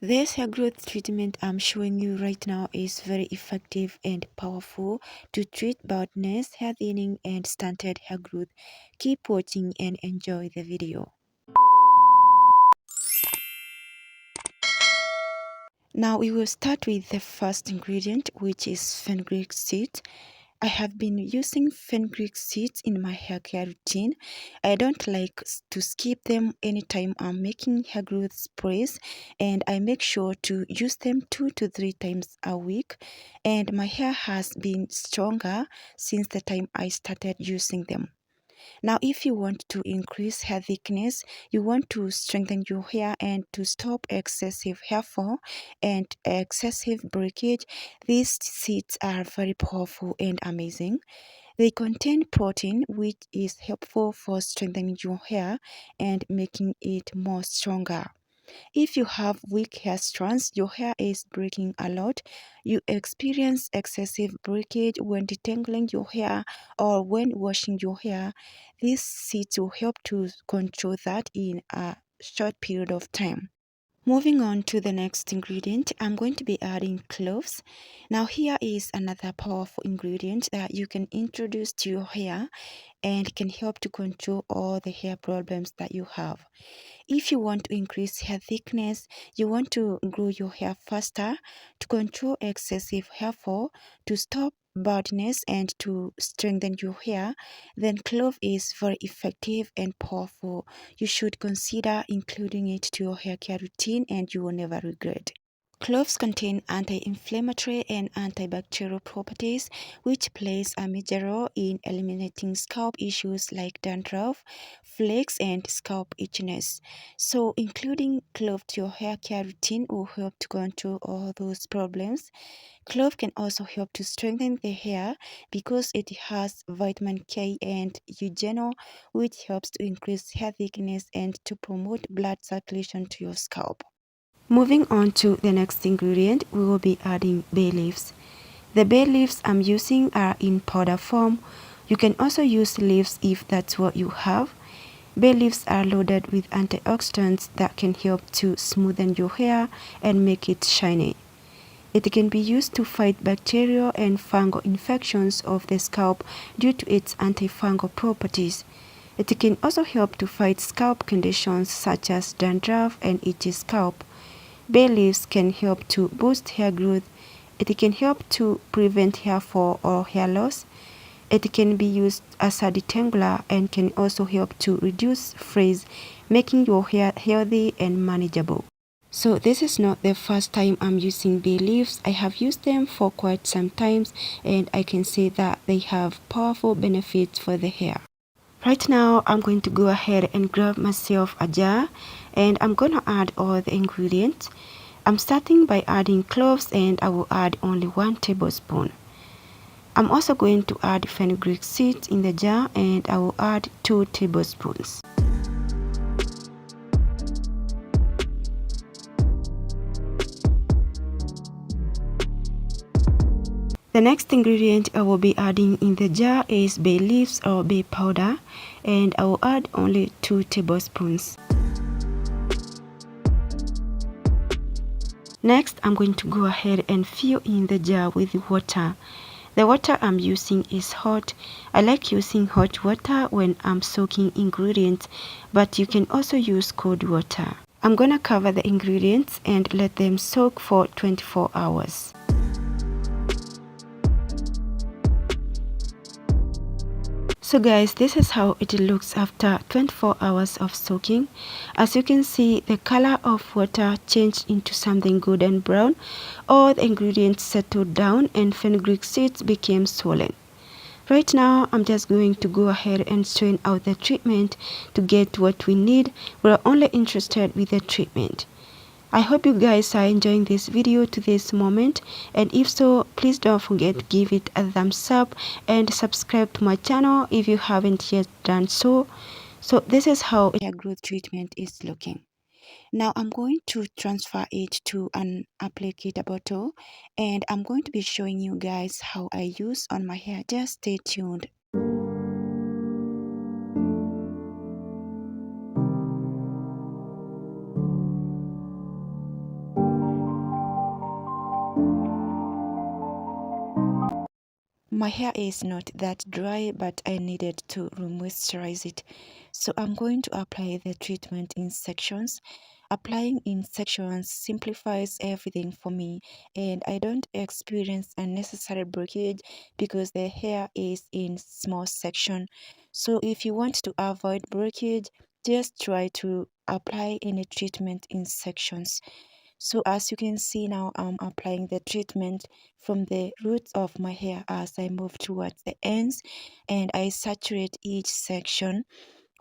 This hair growth treatment I'm showing you right now is very effective and powerful to treat baldness, hair thinning, and stunted hair growth. Keep watching and enjoy the video. Now we will start with the first ingredient, which is fenugreek seeds. I have been using fenugreek seeds in my hair care routine. I don't like to skip them anytime I'm making hair growth sprays, and I make sure to use them 2 to 3 times a week. And my hair has been stronger since the time I started using them. Now, if you want to increase hair thickness, you want to strengthen your hair and to stop excessive hair fall and excessive breakage, these seeds are very powerful and amazing. They contain protein, which is helpful for strengthening your hair and making it more stronger. If you have weak hair strands, your hair is breaking a lot, you experience excessive breakage when detangling your hair or when washing your hair, these seeds will help to control that in a short period of time. Moving on to the next ingredient, I'm going to be adding cloves. Now here is another powerful ingredient that you can introduce to your hair and can help to control all the hair problems that you have. If you want to increase hair thickness, you want to grow your hair faster, to control excessive hair fall, to stop baldness and to strengthen your hair, then clove is very effective and powerful. You should consider including it to your hair care routine and you will never regret. Cloves contain anti-inflammatory and antibacterial properties, which plays a major role in eliminating scalp issues like dandruff, flakes, and scalp itchiness. So, including clove to your hair care routine will help to control all those problems. Clove can also help to strengthen the hair because it has vitamin K and eugenol, which helps to increase hair thickness and to promote blood circulation to your scalp. Moving on to the next ingredient, we will be adding bay leaves. The bay leaves I'm using are in powder form. You can also use leaves if that's what you have. Bay leaves are loaded with antioxidants that can help to smoothen your hair and make it shiny. It can be used to fight bacterial and fungal infections of the scalp due to its antifungal properties. It can also help to fight scalp conditions such as dandruff and itchy scalp. Bay leaves can help to boost hair growth. It can help to prevent hair fall or hair loss. It can be used as a detangler and can also help to reduce frizz, making your hair healthy and manageable. So this is not the first time I'm using bay leaves. I have used them for quite some time and I can say that they have powerful benefits for the hair. Right now, I'm going to go ahead and grab myself a jar and I'm going to add all the ingredients. I'm starting by adding cloves and I will add only 1 tablespoon. I'm also going to add fenugreek seeds in the jar and I will add 2 tablespoons. The next ingredient I will be adding in the jar is bay leaves or bay powder and I will add only 2 tablespoons. Next, I'm going to go ahead and fill in the jar with water. The water I'm using is hot. I like using hot water when I'm soaking ingredients, but you can also use cold water. I'm gonna cover the ingredients and let them soak for 24 hours. So guys, this is how it looks after 24 hours of soaking. As you can see, the color of water changed into something golden brown. All the ingredients settled down and fenugreek seeds became swollen. Right now, I'm just going to go ahead and strain out the treatment to get what we need. We're only interested with the treatment. I hope you guys are enjoying this video to this moment, and if so, please don't forget to give it a thumbs up and subscribe to my channel if you haven't yet done so. So this is how hair growth treatment is looking. Now I'm going to transfer it to an applicator bottle and I'm going to be showing you guys how I use on my hair. Just stay tuned. My hair is not that dry, but I needed to moisturize it. So I'm going to apply the treatment in sections. Applying in sections simplifies everything for me, and I don't experience unnecessary breakage because the hair is in small section. So if you want to avoid breakage, just try to apply any treatment in sections. So as you can see now, I'm applying the treatment from the roots of my hair as I move towards the ends, and I saturate each section.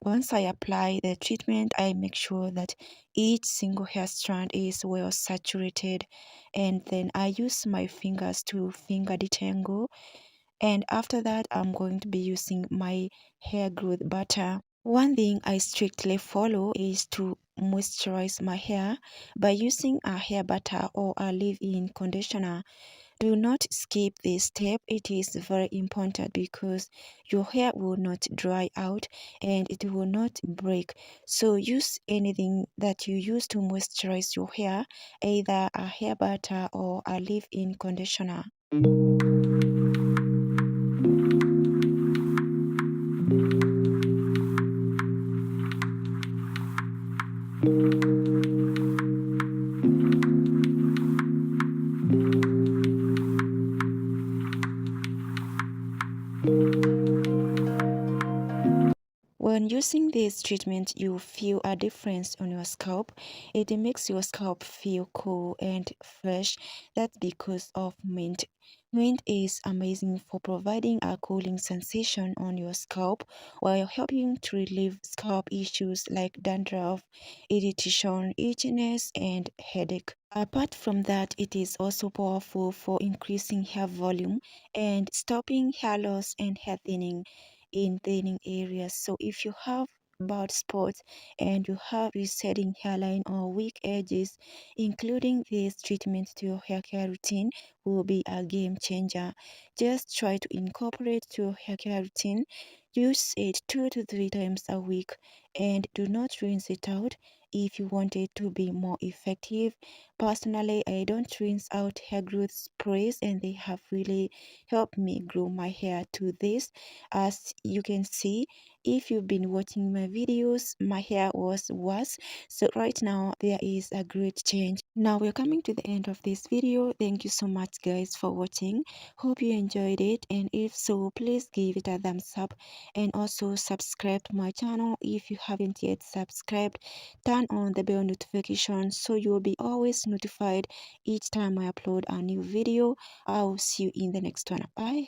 Once I apply the treatment, I make sure that each single hair strand is well saturated, and then I use my fingers to finger detangle. And after that, I'm going to be using my hair growth butter. One thing I strictly follow is to moisturize my hair by using a hair butter or a leave-in conditioner. Do not skip this step. It is very important because your hair will not dry out and it will not break. So use anything that you use to moisturize your hair, either a hair butter or a leave-in conditioner. When using this treatment, you feel a difference on your scalp. It makes your scalp feel cool and fresh. That's because of mint. Mint is amazing for providing a cooling sensation on your scalp while helping to relieve scalp issues like dandruff, irritation, itchiness, and headache. Apart from that, it is also powerful for increasing hair volume and stopping hair loss and hair thinning in thinning areas. So if you have bald spots and you have receding hairline or weak edges, including this treatment to your hair care routine will be a game changer. Just try to incorporate your hair care routine. Use it 2 to 3 times a week and do not rinse it out if you want it to be more effective. Personally, I don't rinse out hair growth sprays, and they have really helped me grow my hair to this. As you can see, if you've been watching my videos, my hair was worse, so right now there is a great change. Now we're coming to the end of this video. Thank you so much guys for watching. Hope you enjoyed it, and if so, please give it a thumbs up and also subscribe to my channel if you haven't yet subscribed. Turn on the bell notification so you'll be always notified each time I upload a new video. I'll see you in the next one. Bye.